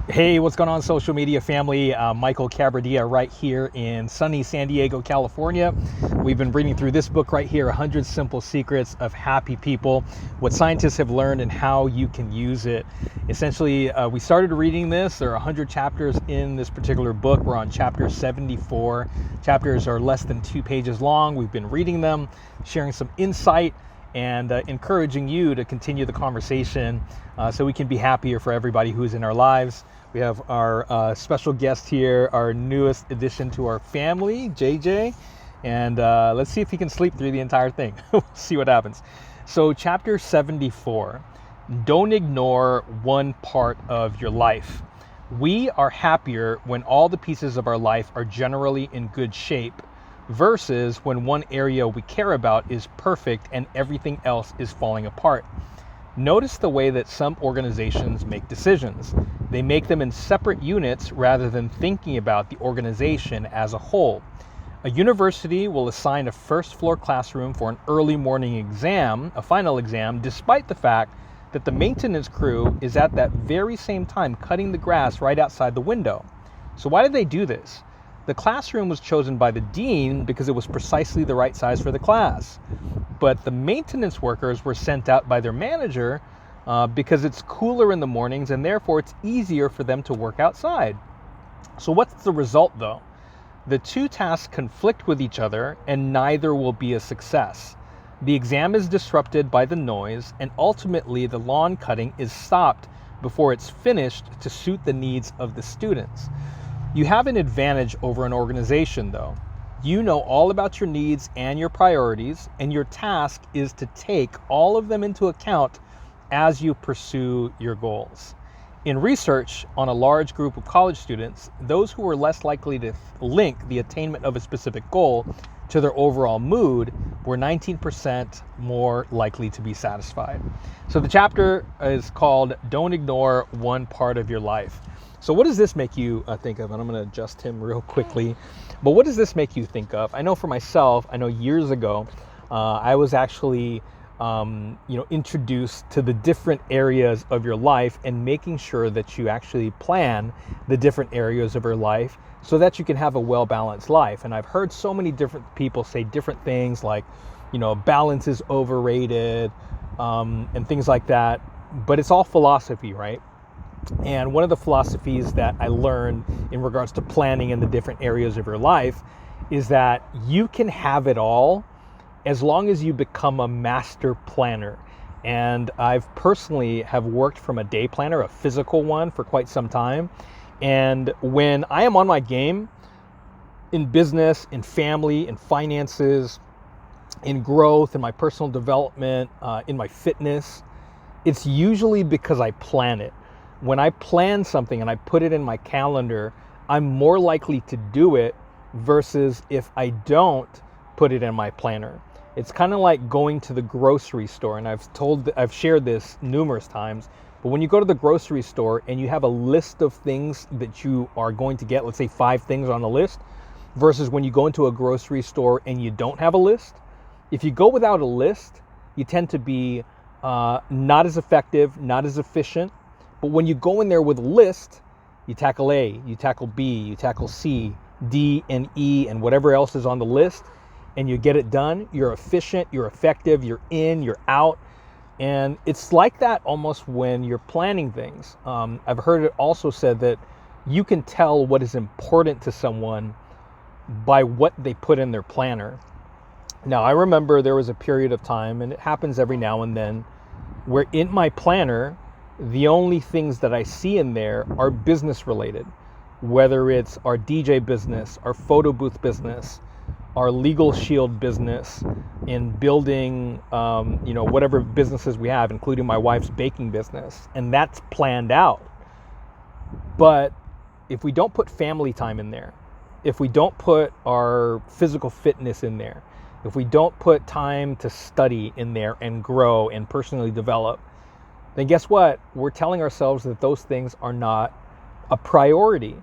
Hey, what's going on, social media family? Michael Cabradilla right here in sunny San Diego, California. We've been reading through this book right here, 100 Simple Secrets of Happy People, what scientists have learned and how you can use it. Essentially, we started reading this. There are 100 chapters in this particular book. We're on chapter 74. Chapters are less than 2 pages long. We've been reading them, sharing some insight, and encouraging you to continue the conversation so we can be happier for everybody who's in our lives. We have our special guest here, our newest addition to our family, JJ, and let's see if he can sleep through the entire thing. We'll see what happens. So chapter 74, don't ignore one part of your life. We are happier when all the pieces of our life are generally in good shape, versus when one area we care about is perfect and everything else is falling apart. Notice the way that some organizations make decisions. They make them in separate units rather than thinking about the organization as a whole. A university will assign a first floor classroom for an early morning exam, a final exam, despite the fact that the maintenance crew is at that very same time cutting the grass right outside the window. So why did they do this? The classroom was chosen by the dean because it was precisely the right size for the class. But the maintenance workers were sent out by their manager because it's cooler in the mornings and therefore it's easier for them to work outside. So what's the result though? The two tasks conflict with each other and neither will be a success. The exam is disrupted by the noise and ultimately the lawn cutting is stopped before it's finished to suit the needs of the students. You have an advantage over an organization though. You know all about your needs and your priorities, and your task is to take all of them into account as you pursue your goals. In research on a large group of college students, those who were less likely to link the attainment of a specific goal to their overall mood were 19% more likely to be satisfied. So the chapter is called Don't Ignore One Part of Your Life. So what does this make you think of? And I'm going to adjust him real quickly. But what does this make you think of? I know for myself, I know years ago, I was actually introduced to the different areas of your life and making sure that you actually plan the different areas of your life so that you can have a well-balanced life. And I've heard so many different people say different things like, balance is overrated and things like that. But it's all philosophy, right? And one of the philosophies that I learned in regards to planning in the different areas of your life is that you can have it all as long as you become a master planner. And I've personally have worked from a day planner, a physical one, for quite some time. And when I am on my game in business, in family, in finances, in growth, in my personal development, in my fitness, it's usually because I plan it. When I plan something and I put it in my calendar, I'm more likely to do it versus if I don't put it in my planner. It's kind of like going to the grocery store, and I've shared this numerous times, but when you go to the grocery store and you have a list of things that you are going to get, let's say 5 things on the list, versus when you go into a grocery store and you don't have a list. If you go without a list, you tend to be not as effective, not as efficient. But when you go in there with a list, you tackle A, you tackle B, you tackle C, D, and E, and whatever else is on the list, and you get it done, you're efficient, you're effective, you're in, you're out. And it's like that almost when you're planning things. I've heard it also said that you can tell what is important to someone by what they put in their planner. Now, I remember there was a period of time, and it happens every now and then, where in my planner, the only things that I see in there are business related, whether it's our DJ business, our photo booth business, our legal shield business, in building, whatever businesses we have, including my wife's baking business. And that's planned out. But if we don't put family time in there, if we don't put our physical fitness in there, if we don't put time to study in there and grow and personally develop, then guess what? We're telling ourselves that those things are not a priority.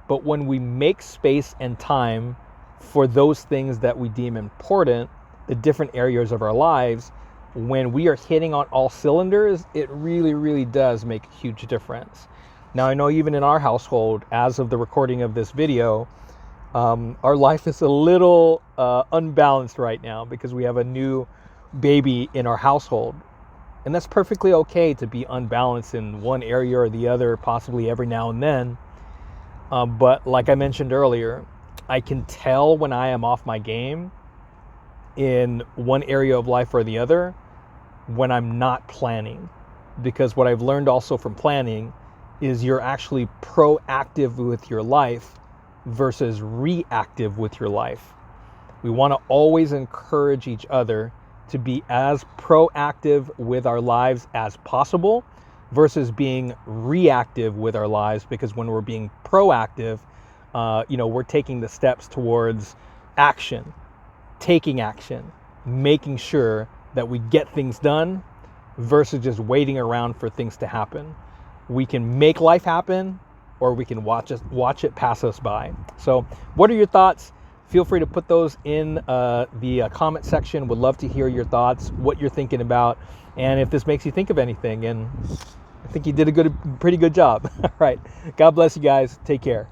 But when we make space and time for those things that we deem important, the different areas of our lives, when we are hitting on all cylinders, it really, really does make a huge difference. Now, I know even in our household, as of the recording of this video, our life is a little unbalanced right now because we have a new baby in our household. And that's perfectly okay to be unbalanced in one area or the other, possibly every now and then. But like I mentioned earlier, I can tell when I am off my game in one area of life or the other when I'm not planning. Because what I've learned also from planning is you're actually proactive with your life versus reactive with your life. We want to always encourage each other to be as proactive with our lives as possible versus being reactive with our lives, because when we're being proactive, we're taking the steps towards action, taking action, making sure that we get things done versus just waiting around for things to happen. We can make life happen, or we can watch it pass us by. So what are your thoughts? Feel free to put those in the comment section. Would love to hear your thoughts, what you're thinking about, and if this makes you think of anything. And I think you did a pretty good job. All right. God bless you guys. Take care.